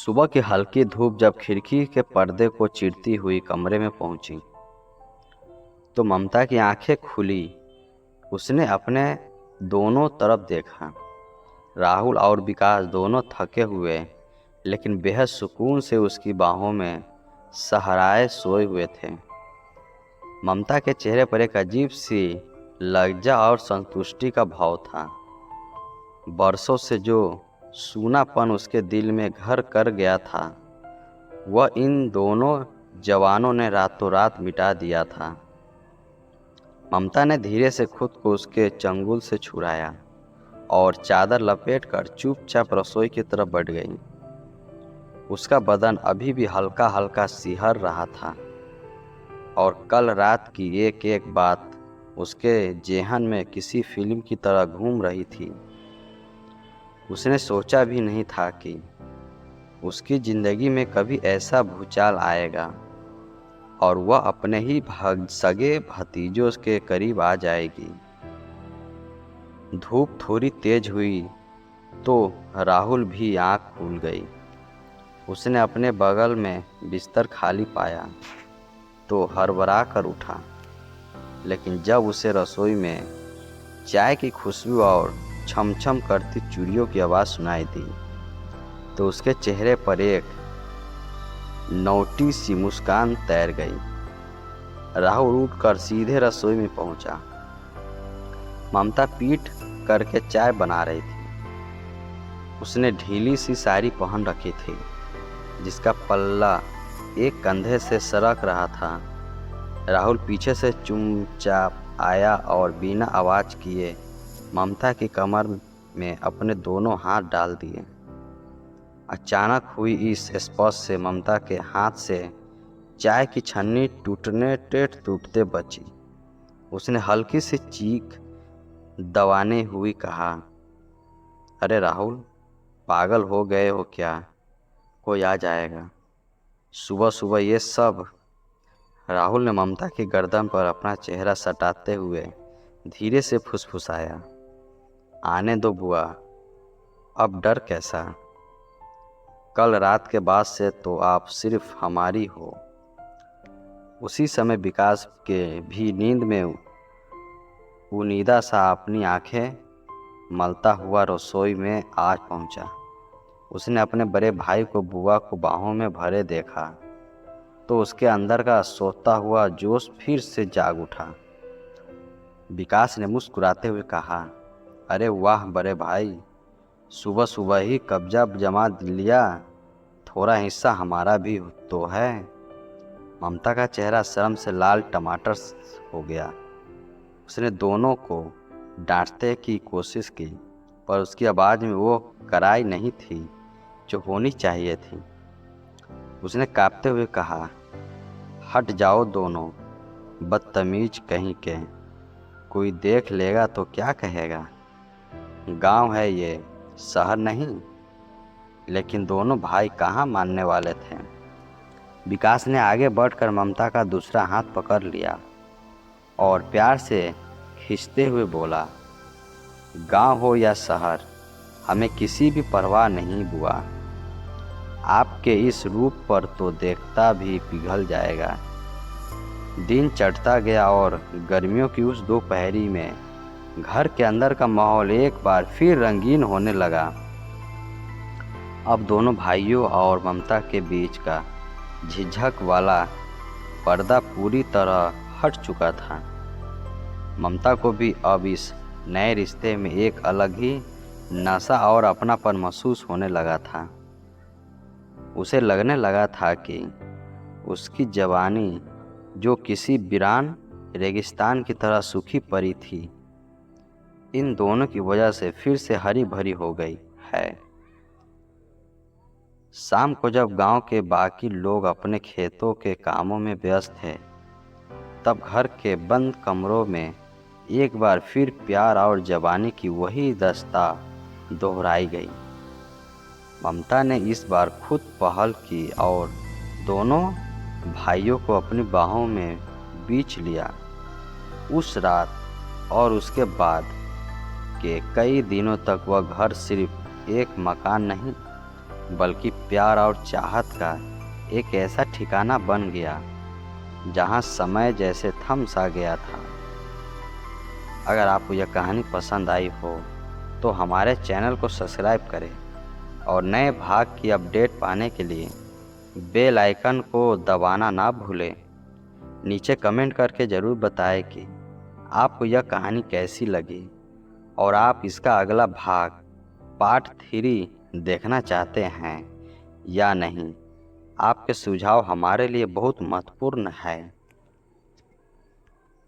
सुबह की हल्की धूप जब खिड़की के पर्दे को चीरती हुई कमरे में पहुंची तो ममता की आंखें खुली। उसने अपने दोनों तरफ देखा। राहुल और विकास दोनों थके हुए लेकिन बेहद सुकून से उसकी बाहों में सहराए सोए हुए थे। ममता के चेहरे पर एक अजीब सी लज्जा और संतुष्टि का भाव था। बरसों से जो सूनापन उसके दिल में घर कर गया था वह इन दोनों जवानों ने रातों रात मिटा दिया था। ममता ने धीरे से खुद को उसके चंगुल से छुड़ाया और चादर लपेटकर चुपचाप रसोई की तरफ बढ़ गई। उसका बदन अभी भी हल्का हल्का सिहर रहा था और कल रात की एक एक बात उसके जेहन में किसी फिल्म की तरह घूम रही थी। उसने सोचा भी नहीं था कि उसकी ज़िंदगी में कभी ऐसा भूचाल आएगा और वह अपने ही सगे भतीजों के करीब आ जाएगी। धूप थोड़ी तेज हुई तो राहुल भी आँख खुल गई। उसने अपने बगल में बिस्तर खाली पाया तो हड़बड़ा कर उठा, लेकिन जब उसे रसोई में चाय की खुशबू और छमछम करती चूड़ियों की आवाज़ सुनाई दी तो उसके चेहरे पर एक नौटी सी मुस्कान तैर गई। राहुल उठकर सीधे रसोई में पहुंचा। ममता पीठ करके चाय बना रही थी। उसने ढीली सी साड़ी पहन रखी थी जिसका पल्ला एक कंधे से सरक रहा था। राहुल पीछे से चुपचाप आया और बिना आवाज़ किए ममता की कमर में अपने दोनों हाथ डाल दिए। अचानक हुई इस स्पर्श से ममता के हाथ से चाय की छन्नी टूटते बची। उसने हल्की सी चीख दबाने हुई कहा, अरे राहुल, पागल हो गए हो क्या? कोई आ जाएगा। सुबह सुबह ये सब। राहुल ने ममता की गर्दन पर अपना चेहरा सटाते हुए धीरे से फुसफुसाया, आने दो बुआ, अब डर कैसा? कल रात के बाद से तो आप सिर्फ हमारी हो। उसी समय विकास के भी नींद में उनीदा सा अपनी आंखें मलता हुआ रसोई में आज पहुंचा। उसने अपने बड़े भाई को बुआ को बाहों में भरे देखा तो उसके अंदर का सोता हुआ जोश फिर से जाग उठा। विकास ने मुस्कुराते हुए कहा, अरे वाह बड़े भाई, सुबह सुबह ही कब्जा जमा लिया, थोड़ा हिस्सा हमारा भी तो है। ममता का चेहरा शर्म से लाल टमाटर हो गया। उसने दोनों को डांटने की कोशिश की पर उसकी आवाज़ में वो कराई नहीं थी जो होनी चाहिए थी। उसने कांपते हुए कहा, हट जाओ दोनों, बदतमीज कहीं के, कोई देख लेगा तो क्या कहेगा? गांव है ये, शहर नहीं। लेकिन दोनों भाई कहाँ मानने वाले थे। विकास ने आगे बढ़कर ममता का दूसरा हाथ पकड़ लिया और प्यार से खींचते हुए बोला, गांव हो या शहर, हमें किसी भी परवाह नहीं बुआ। आपके इस रूप पर तो देखता भी पिघल जाएगा। दिन चढ़ता गया और गर्मियों की उस दोपहरी में घर के अंदर का माहौल एक बार फिर रंगीन होने लगा। अब दोनों भाइयों और ममता के बीच का झिझक वाला पर्दा पूरी तरह हट चुका था। ममता को भी अब इस नए रिश्ते में एक अलग ही नशा और अपनापन महसूस होने लगा था। उसे लगने लगा था कि उसकी जवानी जो किसी वीरान रेगिस्तान की तरह सूखी पड़ी थी, इन दोनों की वजह से फिर से हरी भरी हो गई है। शाम को जब गांव के बाकी लोग अपने खेतों के कामों में व्यस्त थे तब घर के बंद कमरों में एक बार फिर प्यार और जवानी की वही दस्ता दोहराई गई। ममता ने इस बार खुद पहल की और दोनों भाइयों को अपनी बाहों में बींच लिया। उस रात और उसके बाद के कई दिनों तक वह घर सिर्फ एक मकान नहीं बल्कि प्यार और चाहत का एक ऐसा ठिकाना बन गया जहां समय जैसे थम सा गया था। अगर आपको यह कहानी पसंद आई हो तो हमारे चैनल को सब्सक्राइब करें और नए भाग की अपडेट पाने के लिए बेल आइकन को दबाना ना भूलें। नीचे कमेंट करके ज़रूर बताएं कि आपको यह कहानी कैसी लगी और आप इसका अगला भाग पार्ट 3 देखना चाहते हैं या नहीं। आपके सुझाव हमारे लिए बहुत महत्वपूर्ण है।